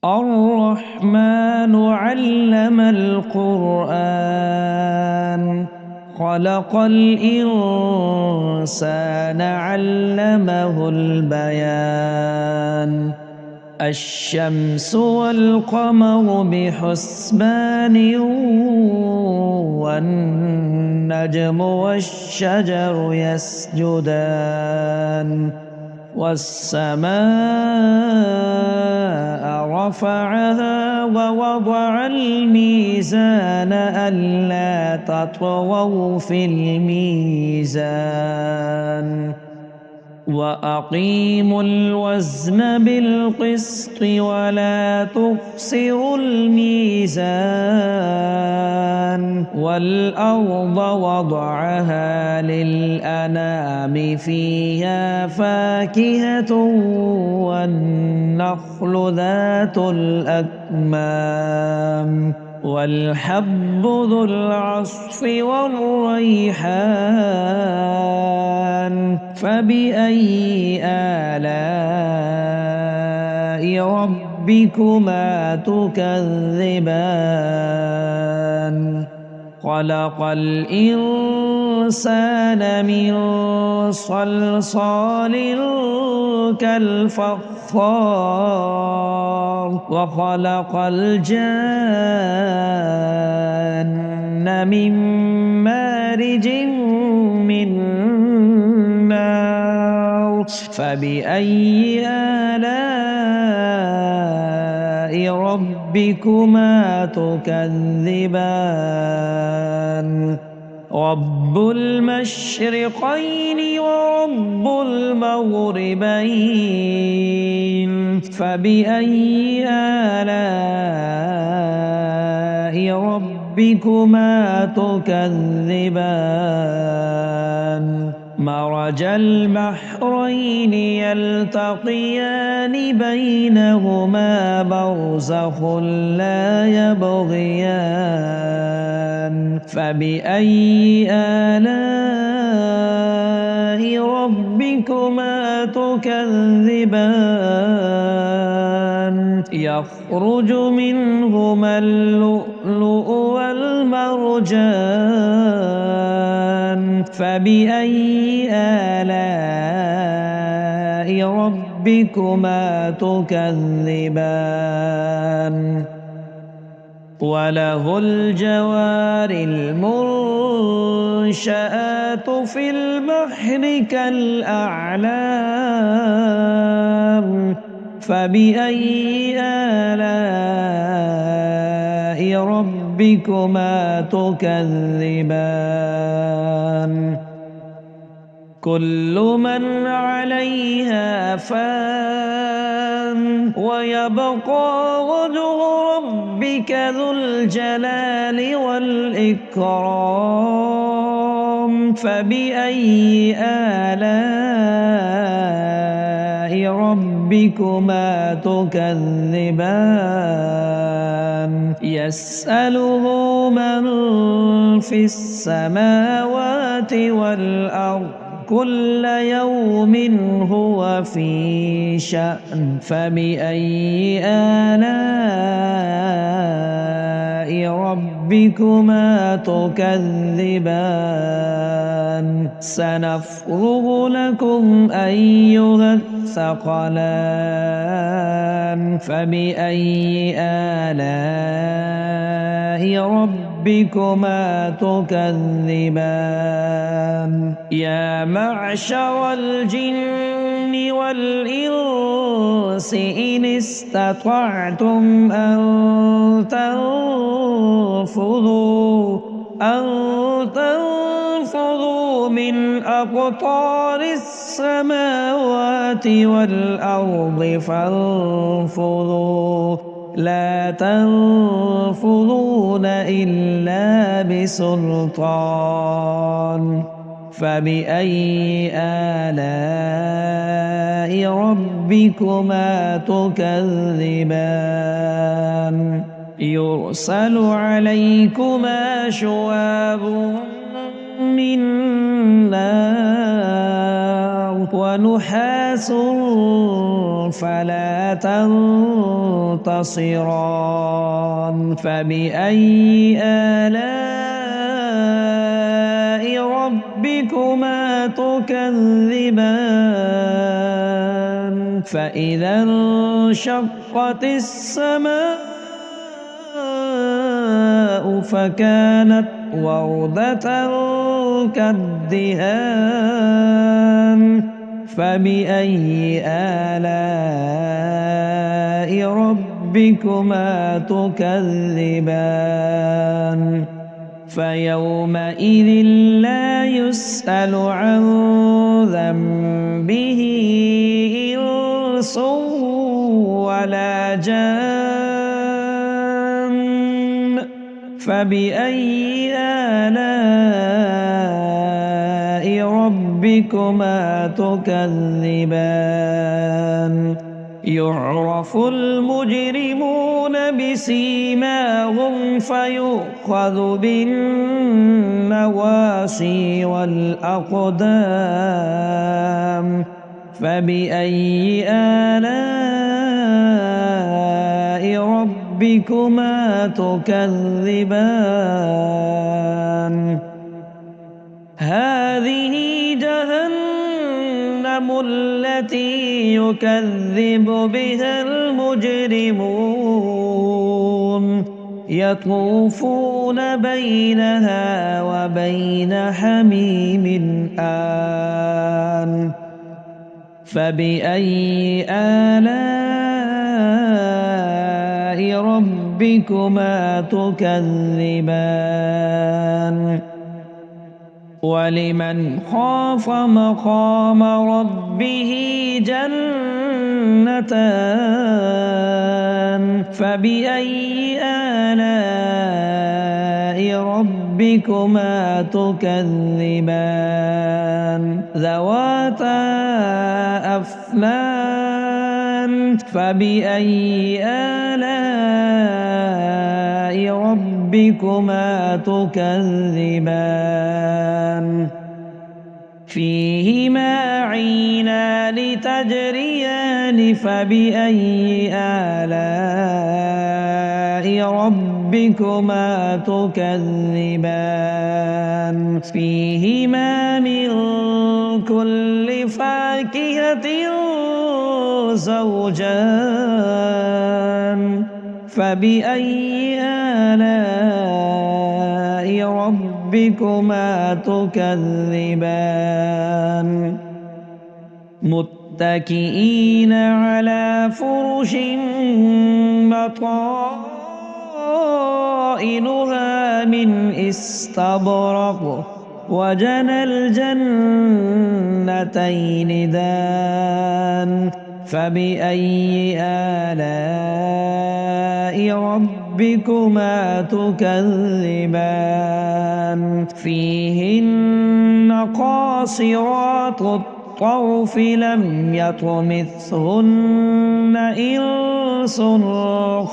الرحمن علم القرآن خلق الإنسان علمه البيان الشمس والقمر بحسبان والنجم والشجر يسجدان والسماء رفعها ووضع الميزان ألا تطغوا في الميزان وأقيموا الوزن بالقسط ولا تخسروا الميزان والأرض وضعها للأنام فيها فاكهة والنخل ذات الأكمام والحب ذو العصف والريحان فبأي آلاء ربكما تكذبان خلق الإنسان من صلصال كالفخار وخلق الجان من مارج من نار فبأي آلاء ربكما تكذبان رب المشرقين ورب المغربين فبأي آلاء ربكما تكذبان مرج البحرين يلتقيان بينهما برزخ لا يبغيان فبأي آلاء ربكما تكذبان يخرج منهما اللؤلؤ والمرجان فبأي آلاء ربكما تكذبان وله الجوار المنشآت في البحر كالأعلام فبأي آلاء ربكما تكذبان كل من عليها فان ويبقى وجه ربك ذو الجلال والإكرام فبأي آلاء ربكما تكذبان يسأله من في السماوات والأرض كل يوم هو في شأن فبأي آلاء ربكما تكذبان سنفرغ لكم أيها الثقلان فبأي آلاء ربكما تكذبان يا معشر الجن والإنس إن استطعتم أن تنفذوا من أقطار السماوات والأرض فانفذوا لا تنفذون إلا بسلطان فبأي آلاء ربكما تكذبان يرسل عليكما شواظ من نار ونحاس فلا تنتصران فبأي آلاء ربكما تكذبان فإذا انشقت السماء فكانت وردة كالدهان فبأي آلاء ربكما تكذبان فيومئذ لا يسأل عن ذنبه إنس ولا جان فبأي آلاء ربكما تكذبان يعرف المجرمون بسيماهم فيؤخذ بالنواصي والأقدام فبأي آلاء ربكما تكذبان هذه جهنم التي يكذب بها المجرمون يطوفون بينها وبين حميم آن فبأي آلاء ربكما تكذبان ولمن خاف مقام ربه جنتان فبأي آلاء ربكما تكذبان ذواتا أفنان فبأي آلاء ربكما تكذبان فيهما عينان تجريان فبأي آلاء ربكما تكذبان فيهما من كل فاكهة زوجان فبأي آلاء ربكما تكذبان متكئين على فرش بطائنها من استبرق وجنى الجنتين دان فبأي آلاء ربكما تكذبان فيهن قاصرات الطرف لم يطمثهن إنس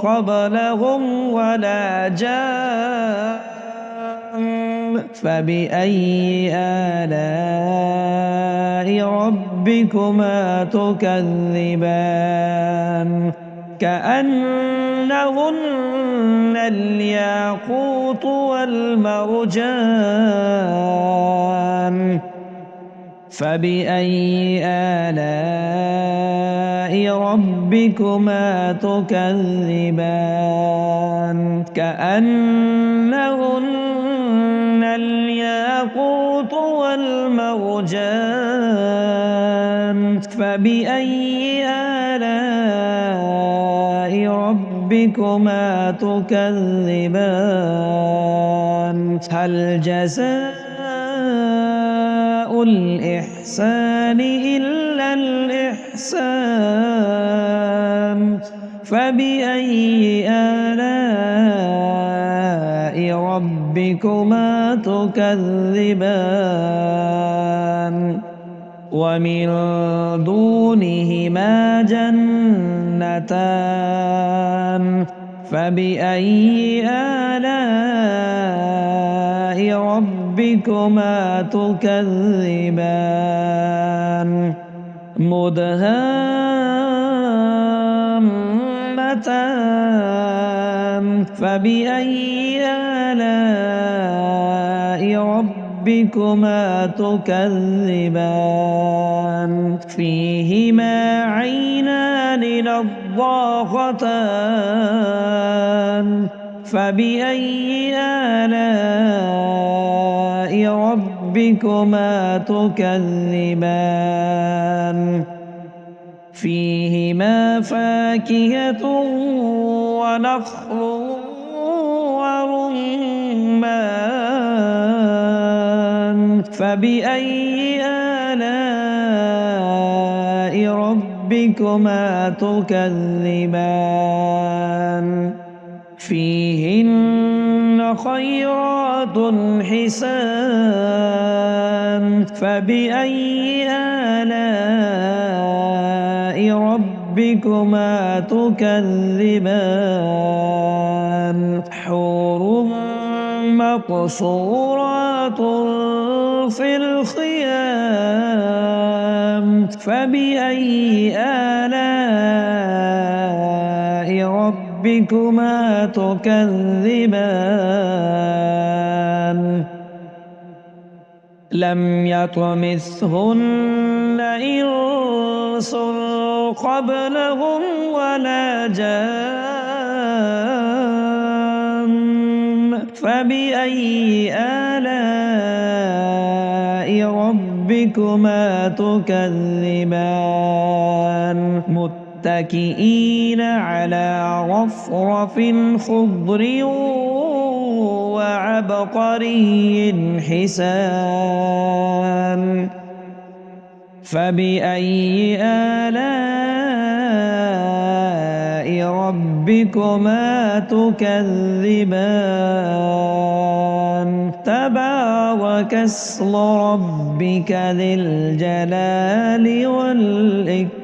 قبلهم ولا جان فبأي آلاء ربكما تكذبان كأنهن الياقوت والمرجان فبأي آلاء ربكما تكذبان كأنهن الياقوت والمرجان فبأي آلاء ربكما تكذبان هل جزاء الإحسان إلا الإحسان فبأي آلاء ربكما تكذبان ومن دونهما جنتان فبأي آلاء ربكما تكذبان مدهامتان فبأي آلاء ربكما تكذبان فيهما عينان نضاختان فبأي آلاء ربكما تكذبان فيهما فاكهة ونخل ورمان فبأي آلاء ربكما تكذبان فيهن خيرات حسان فبأي آلاء ربكما تكذبان حور مقصورات في الخيام فبأي آلاء ربكما تكذبان لم يطمثهن إنس قبلهم ولا جان فبأي آلاء ربكما تكذبان متكئين على رفرف خضر وعبقري حسان فبأي آلاء ربكما تكذبان تبارك اسم ربك ذي الجلال والإكرام